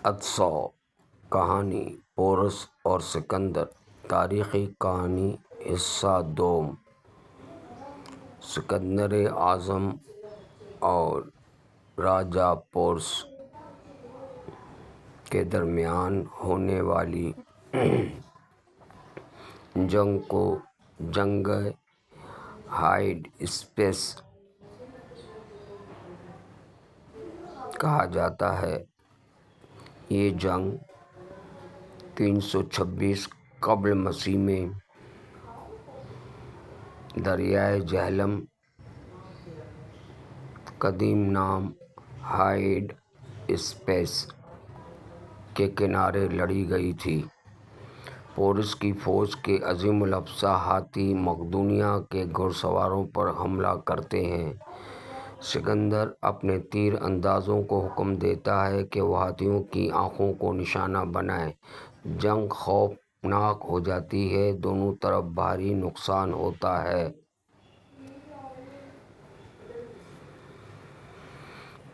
ادسو کہانی پورس اور سکندر تاریخی کہانی حصہ دوم سکندر اعظم اور راجہ پورس کے درمیان ہونے والی جنگ کو جنگ ہائیڈیسپس کہا جاتا ہے۔ یہ جنگ 326 قبل مسیح میں دریائے جہلم قدیم نام ہائیڈیسپس کے کنارے لڑی گئی تھی۔ پورس کی فوج کے عظیم الافسا ہاتھی مقدونیہ کے گھڑسواروں پر حملہ کرتے ہیں۔ سکندر اپنے تیر اندازوں کو حکم دیتا ہے کہ وہ ہاتھیوں کی آنکھوں کو نشانہ بنائیں۔ جنگ خوفناک ہو جاتی ہے، دونوں طرف بھاری نقصان ہوتا ہے۔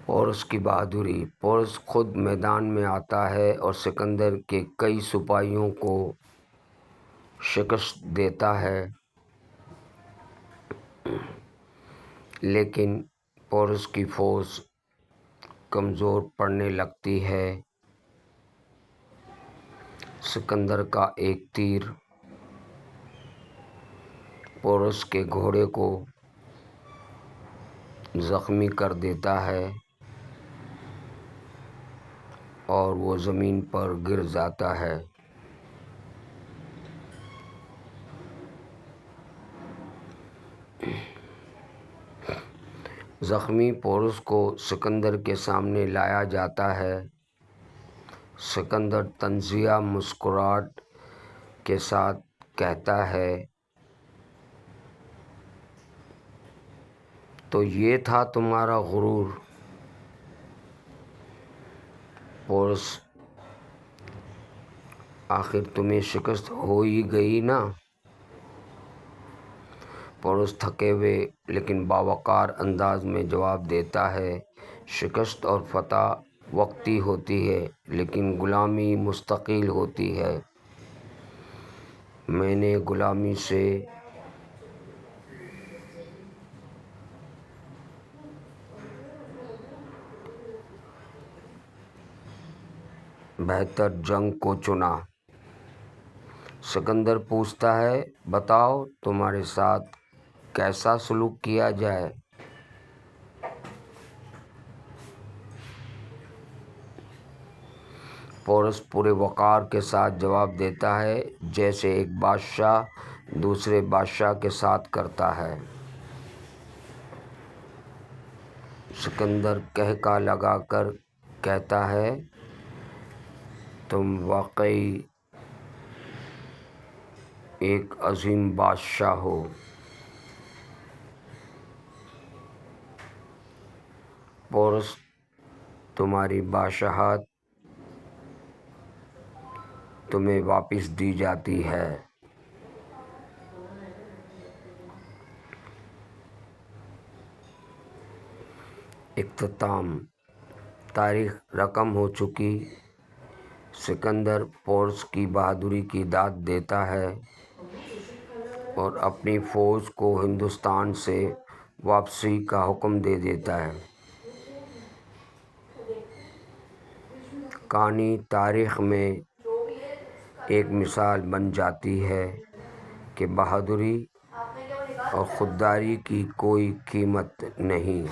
پورس کی بہادری۔ پورس خود میدان میں آتا ہے اور سکندر کے کئی سپاہیوں کو شکست دیتا ہے، لیکن پورس کی فوج کمزور پڑنے لگتی ہے۔ سکندر کا ایک تیر پورس کے گھوڑے کو زخمی کر دیتا ہے اور وہ زمین پر گر جاتا ہے۔ زخمی پورس کو سکندر کے سامنے لایا جاتا ہے۔ سکندر طنزیہ مسکراہٹ کے ساتھ کہتا ہے، تو یہ تھا تمہارا غرور؟ پورس: آخر تمہیں شکست ہو ہی گئی نا۔ پورس تھکے ہوئے لیکن باوقار انداز میں جواب دیتا ہے، شکست اور فتح وقتی ہوتی ہے لیکن غلامی مستقل ہوتی ہے۔ میں نے غلامی سے بہتر جنگ کو چنا۔ سکندر پوچھتا ہے، بتاؤ تمہارے ساتھ کیسا سلوک کیا جائے؟ پورس پورے وقار کے ساتھ جواب دیتا ہے، جیسے ایک بادشاہ دوسرے بادشاہ کے ساتھ کرتا ہے۔ سکندر قہقہہ لگا کر کہتا ہے، تم واقعی ایک عظیم بادشاہ ہو۔ پورس: تمہاری بادشاہت تمہیں واپس دی جاتی ہے۔ اختتام: تاریخ رقم ہو چکی۔ سکندر پورس کی بہادری کی داد دیتا ہے اور اپنی فوج کو ہندوستان سے واپسی کا حکم دے دیتا ہے۔ کہانی تاریخ میں ایک مثال بن جاتی ہے کہ بہادری اور خودداری کی کوئی قیمت نہیں۔